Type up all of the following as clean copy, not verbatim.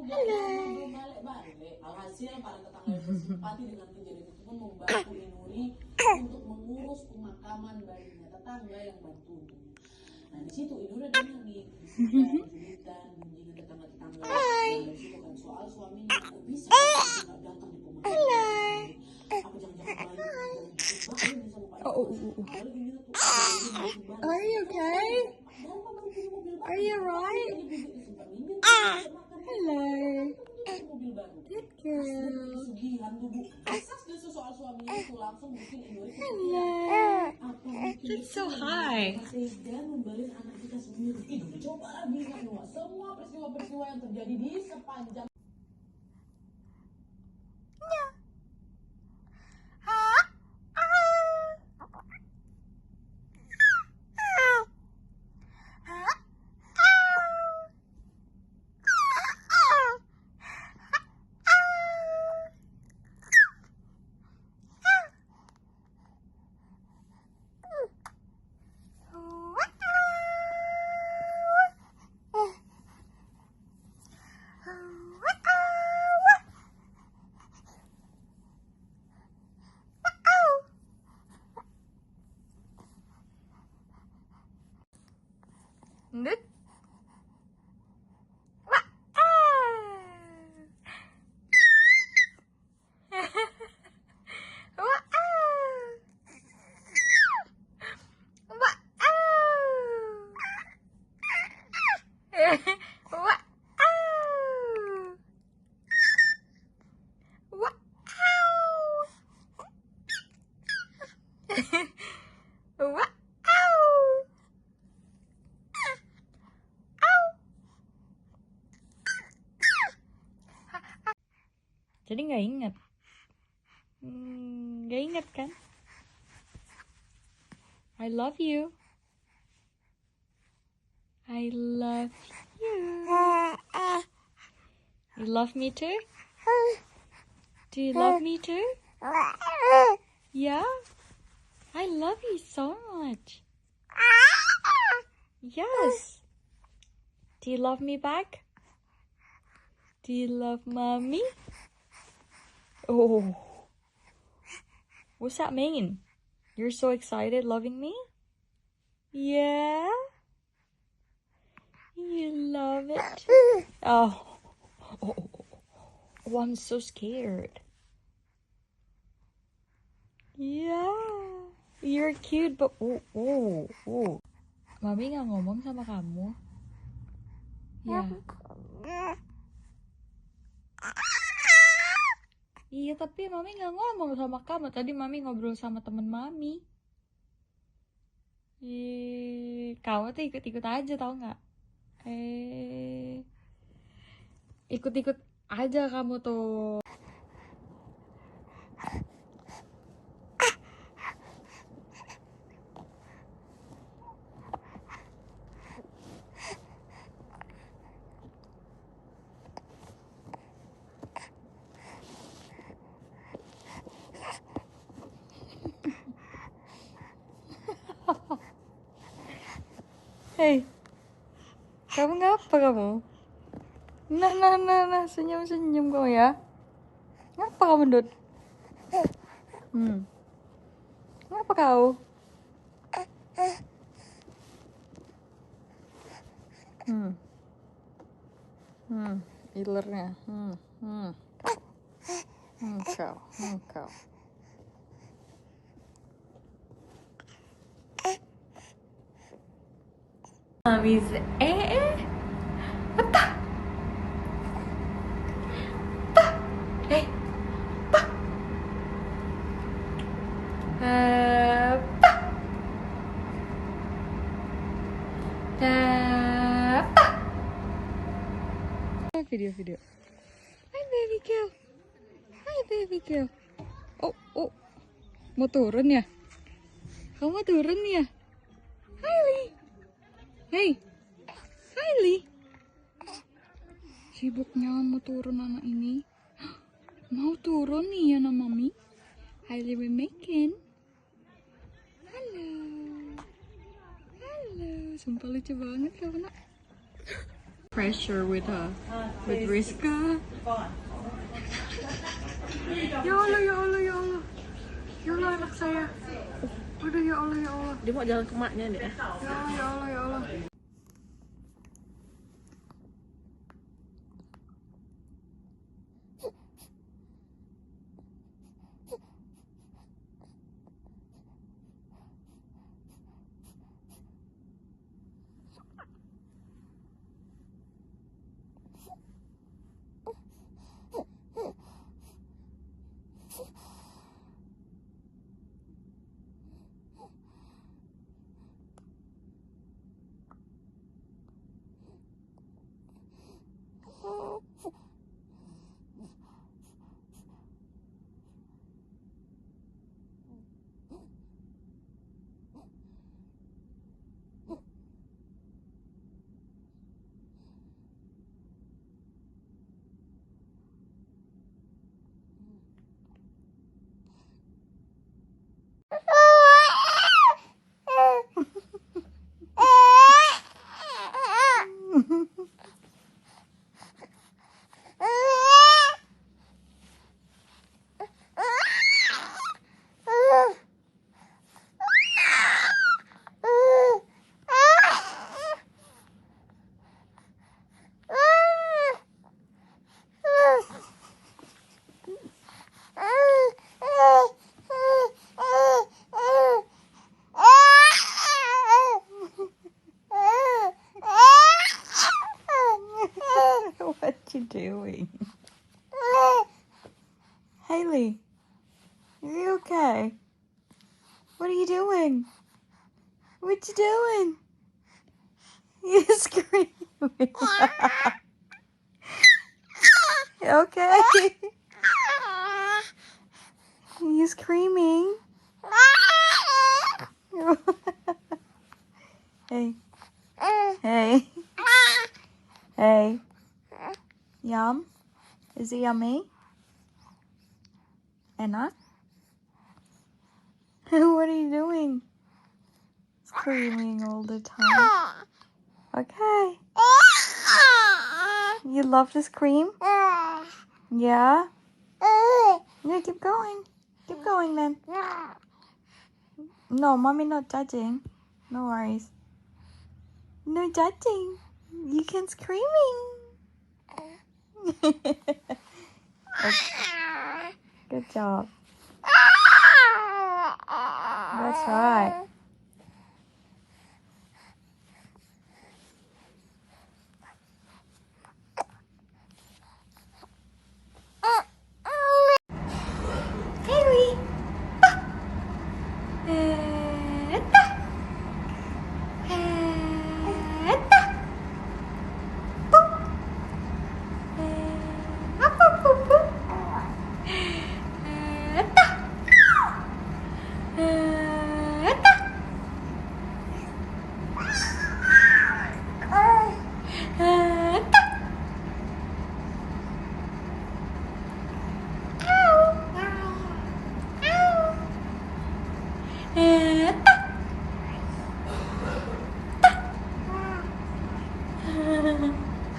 Halo. Alhasil para tetangga yang bersimpati dengan kejadian itu pun membantu Inuri untuk mengurus pemakaman bayinya, tetangga yang bantu. Nah di situ Inuri ada nih julitan, gunjingan tetangga-tetangga. Dan dari situ kan soal suaminya kok bisa nggak datang di pemakaman. Apa jangan-jangan bayi sama Pak. Are you okay? Are you alright? Hello. Good girl. Hello. That's so high. Semua peristiwa-peristiwa yang terjadi di sepanjang Good. Jadi nggak inget, kan? I love you. I love you. You love me too? Do you love me too? Yeah? I love you so much. Yes. Do you love me back? Do you love mommy? Oh. What's that mean? You're so excited loving me? Yeah? You love it? Oh. Oh, I'm so scared. Yeah. You're cute, but Mami nggak ngomong sama kamu? Ya. Iya, tapi Mami nggak ngomong sama kamu. Tadi Mami ngobrol sama temen Mami. Kamu tuh ikut-ikut aja, tau nggak? Ikut-ikut aja kamu tuh. Hei, kamu ngapa kamu? Nah, senyum kau ya. Ngapa kamu, Dut? Ngapa kau? Ilernya. Kau. Mami's apa? Video. Hi baby girl. Oh. Mau turun ya? Kamu mau turun ya? Haely. Hey. Haely. Sibuknya mau turun anak ini. Mau turun nih ya nama Mami. Haely making. Halo. Sumpah lucu banget kamu nak. pressure with Rizka. Ya Allah, ya Allah, ya Allah. Ya Allah anak saya. Aduh ya Allah, ya Allah. Dia mau jalan ke maknya deh. Ya Allah, ya Allah, ya Allah. What you doing? Haely, are you okay? What are you doing? What you doing? You're screaming. Okay. You screaming? Hey. Hey. Hey. Yum? Is it yummy? Anna? What are you doing? Screaming all the time. Okay. You love to scream? Yeah? Yeah, keep going. Keep going then. No, mommy not judging. No worries. No judging. You can screaming. Okay. Good job. That's right. Haely.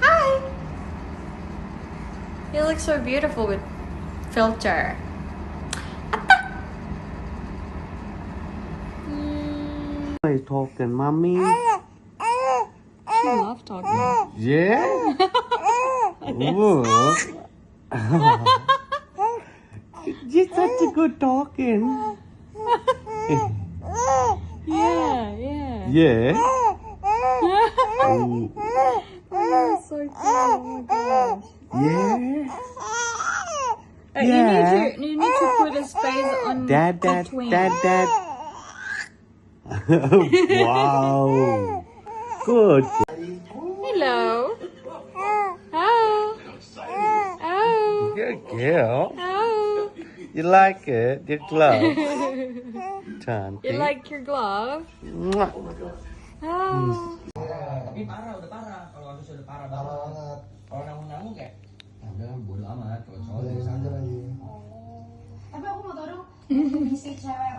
Hi. You look so beautiful with filter. Hey, talking, mommy. She loves talking. Yeah. Whoa. You're such a good talking. Yeah, yeah. Yeah. Oh, so cute. Oh my gosh. Yeah. You need to put a space on Dad. between. Wow. Good. Hello. Oh. Oh. Good girl. Oh. You like it? Your glove. Cantik. You like your glove? Mwah. Oh. Ini parah, udah parah. Kalau harusnya udah parah banget. Kalau nanggung-nanggung kayak, udah bodo amat. Kalau cowok dari sana. Tapi aku mau tahu dong, kondisi cewek